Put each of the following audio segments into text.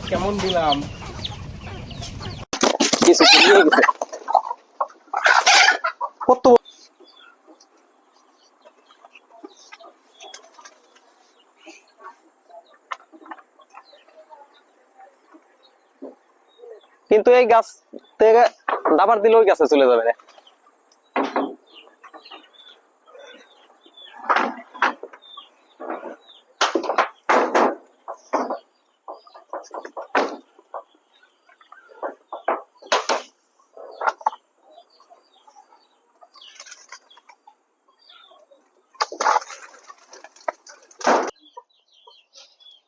কেমন দিলাম কিছু নিয়ে গেছে কত কিন্তু এই গাছ থেকে দাবার দিলে ওই গাছে চলে যাবে না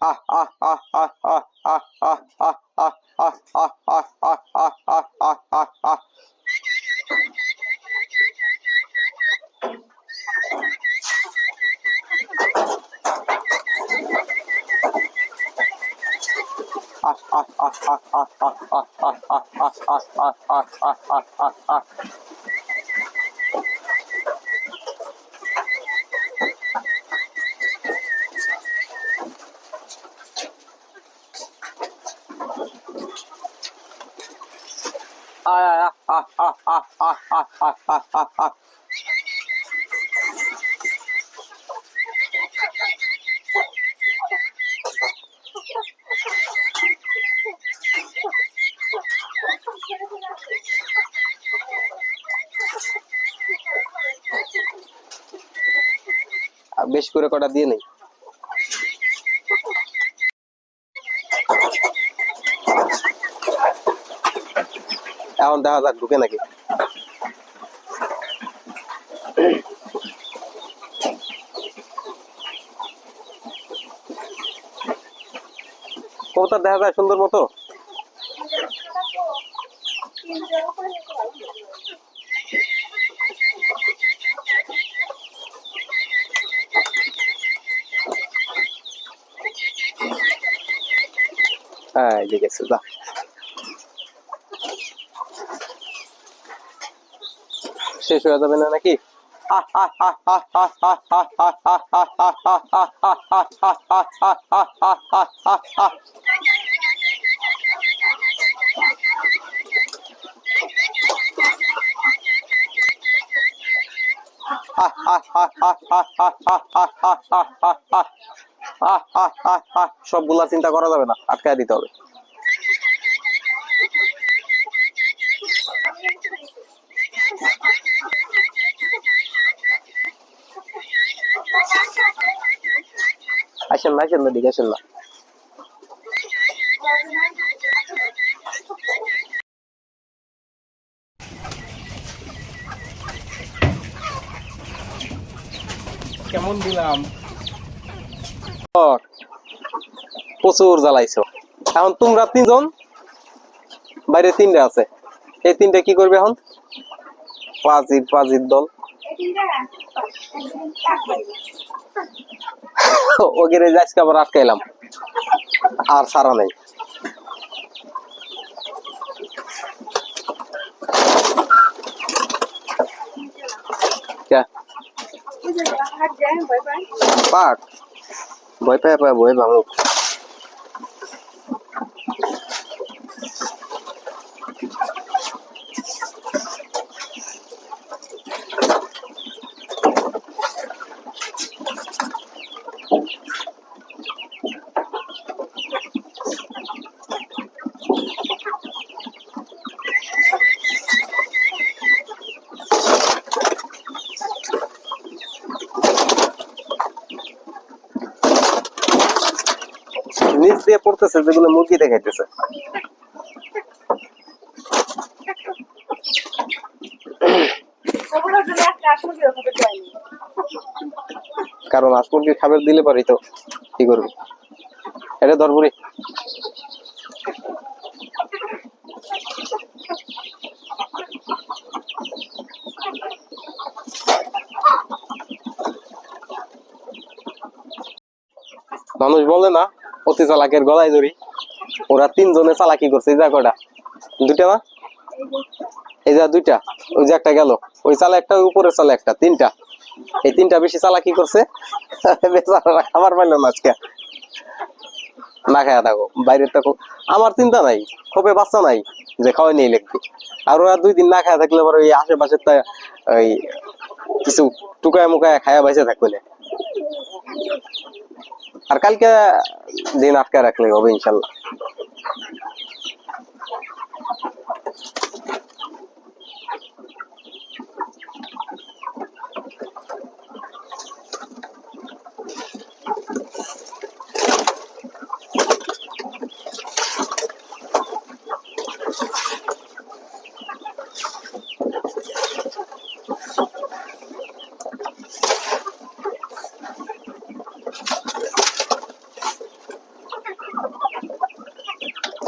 আহ আহ আহ আহ আহ আহ আহ আহ আহ আহ আহ আহ আহ আহ আহ আহ আহ বেশ করে কটা দিয়ে নেই এখন দেখা যাক ঢুকে নাকি কবুতর দেখা যায় সুন্দর মতো হ্যাঁ ঠিক আছে যা শেষ হয়ে যাবে না নাকি সবগুলা চিন্তা করা যাবে না আটকায় দিতে হবে আসেন না আসেন না দিকে আসেন না কেমন দিলাম প্রচুর জ্বালাইছো এখন তোমরা তিনজন বাইরে তিনটা আছে এই তিনটা কি করবে এখন পাজির দল ওকে আজকে আবার আটকাইলাম আর সারা নেই পাক ভয় পায় ভয় ভাঙো নিচ দিয়ে পড়তেছে যেগুলো মুরগি দেখাইতেছে কারণ হাঁস মুরগির খাবার দিলে পারি তো কি করবি এটা ধরবুরি মানুষ বলে না অতি চালাকের গলায় ধরি ওরা তিনজনে চালাকি করছে এই জায়গাটা দুইটা না এই যা দুইটা ওই যে একটা গেল ওই চালা একটা উপরে চালা একটা তিনটা এই তিনটা বেশি চালাকি করছে বেচারারা খাবার পাইল না আজকে না খায়া থাকো, বাইরে থাকো, আমার চিন্তা নাই, খোপে বাচ্চা নাই যে খাওয়াই নেই লিখবি। আর ওরা 2 দিন না খায়া থাকলে পরে ওই আশেপাশে ওই কিছু টুকায় মুকায় খায়া বাইসে থাকবে না। আর কালকে দিন আটকা রাখলে হবে ইনশাল্লাহ।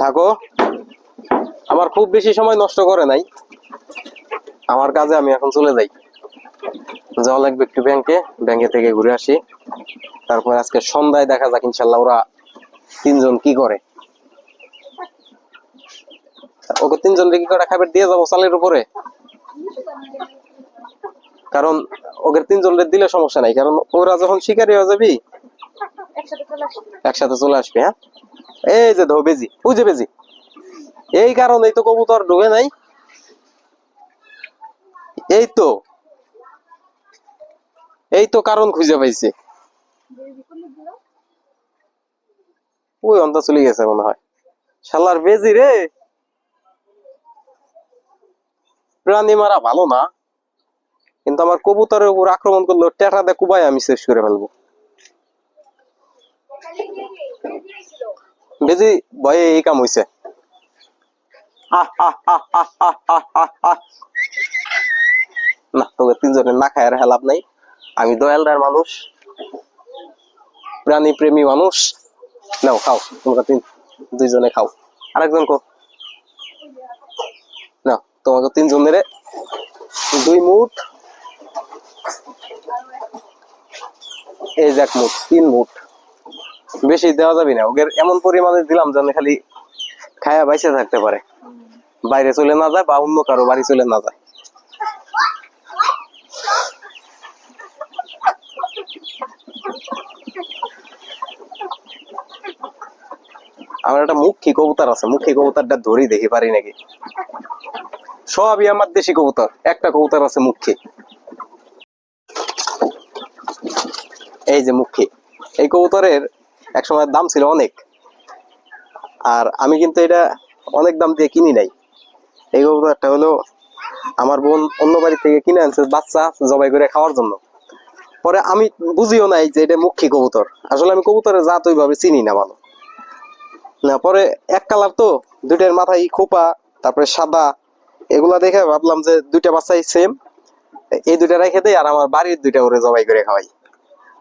থাকো, আমার খুব বেশি সময় নষ্ট করে নাই, আমার কাজে আমি এখন চলে যাই। যাওয়া লাগবে একটু ব্যাংকে থেকে ঘুরে আসি, তারপর আজকে সন্ধ্যায় দেখা যাক ইনশাল্লাহ ওরা 3 জন কি করে। ওকে 3 জন কি করে খাবার দিয়ে যাবো চালের উপরে, কারণ ওকে 3 জন দিলে সমস্যা নাই, কারণ ওরা যখন শিকারি হয়ে যাবি একসাথে চলে আসবে। হ্যাঁ, এই যে ধো বেজি, ওই যে বেজি, এই কারণেই তো কবুতর ঢুকে নাই। এই তো কারণ খুঁজে পাইছে, ওই অন্তা চলে গেছে মনে হয়। শালার বেজি রে, প্রাণী মারা ভালো না, কিন্তু আমার কবুতরের উপর আক্রমণ করলো, টেটা দিয়ে কুবাই আমি শেষ করে ফেলবো। বেজি ভয়ে এই কাম হইছে। না, তোকে 3 জনের না খায় আর হেলাপ নাই। আমি দয়ালদার মানুষ, প্রাণী প্রেমী মানুষ। নাও খাও, তোমরা 2 জনে খাও, আরেকজন কো না, তোমাকে 3 জনের 2 মুঠ, এই যে 1 মুঠ, 3 মুঠ, বেশি দেওয়া যাবে না। ওদের এমন পরিমাণে দিলাম যেন খালি খায়া বাইসে থাকতে পারে, বাইরে চলে না যায় বা অন্য কারো বাড়ি চলে না যায়। আমার একটা মুখী কবুতর আছে, মুখী কবুতরটা ধরি দেখি পারি নাকি। সবই আমার দেশি কবুতর, একটা কবুতর আছে মুখী, এই যে মুখী। এই কবুতরের একসময় দাম ছিল অনেক, আর আমি কিন্তু এটা অনেক দাম দিয়ে কিনি নাই। এই কবুতরটা হলো আমার বোন অন্য বাড়ি থেকে কিনে আনছে বাচ্চা জবাই করে খাওয়ার জন্য। পরে আমি বুঝিও নাই যে এটা মুখী কবুতর, আসলে আমি কবুতরের জাত ওইভাবে চিনি না ভালো না। পরে এক কালার তো, 2টার মাথায় খোপা, তারপরে সাদা, এগুলা দেখে ভাবলাম যে 2টা বাচ্চাই সেম, এই 2টা রেখে দেই, আর আমার বাড়ির 2টা ওরে জবাই করে খাওয়াই।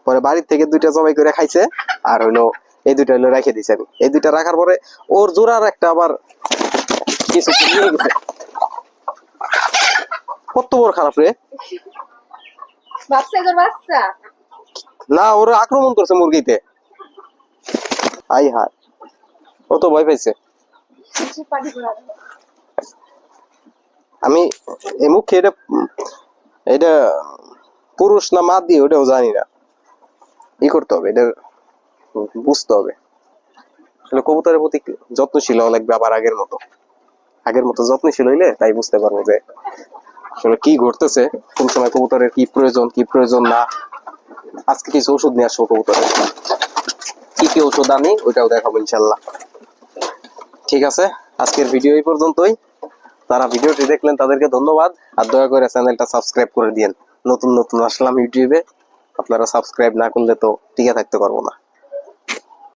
পরে বাড়ির থেকে 2টা জবাই করে খাইছে, আর হলো এই 2টা হলো রেখে দিছে। আমি এই 2টা রাখার পরে ওর জোড়ার একটা আবার কিছু নিয়ে গেছে। কত বড় খারাপ রে, না ওরা আক্রমণ করছে মুরগিতে। আই হায়, ও তো ভয় পাইছে। আমি এই মুখে এটা পুরুষ না মাদি ওটাও জানি না, ই করতে হবে, এটা বুঝতে হবে। কবুতরের প্রতি যত্নশীল হওয়া লাগবে, আবার আগের মতো যত্নশীল হইলে তাই বুঝতে পারবো যে আসলে কি ঘটতেছে, কোন সময় কবুতরের কি প্রয়োজন না। আজকে কিছু ওষুধ নিয়ে আসবো কবুতরের, কি ওষুধ আনি ওইটাও দেখাবো ইনশাল্লাহ। ঠিক আছে, আজকের ভিডিও এই পর্যন্তই। যারা ভিডিওটি দেখলেন তাদেরকে ধন্যবাদ, আর দয়া করে চ্যানেলটা সাবস্ক্রাইব করে দিয়েন। নতুন আসলাম ইউটিউবে, আপনারা সাবস্ক্রাইব না করলে তো টিকে থাকতে পারবো না।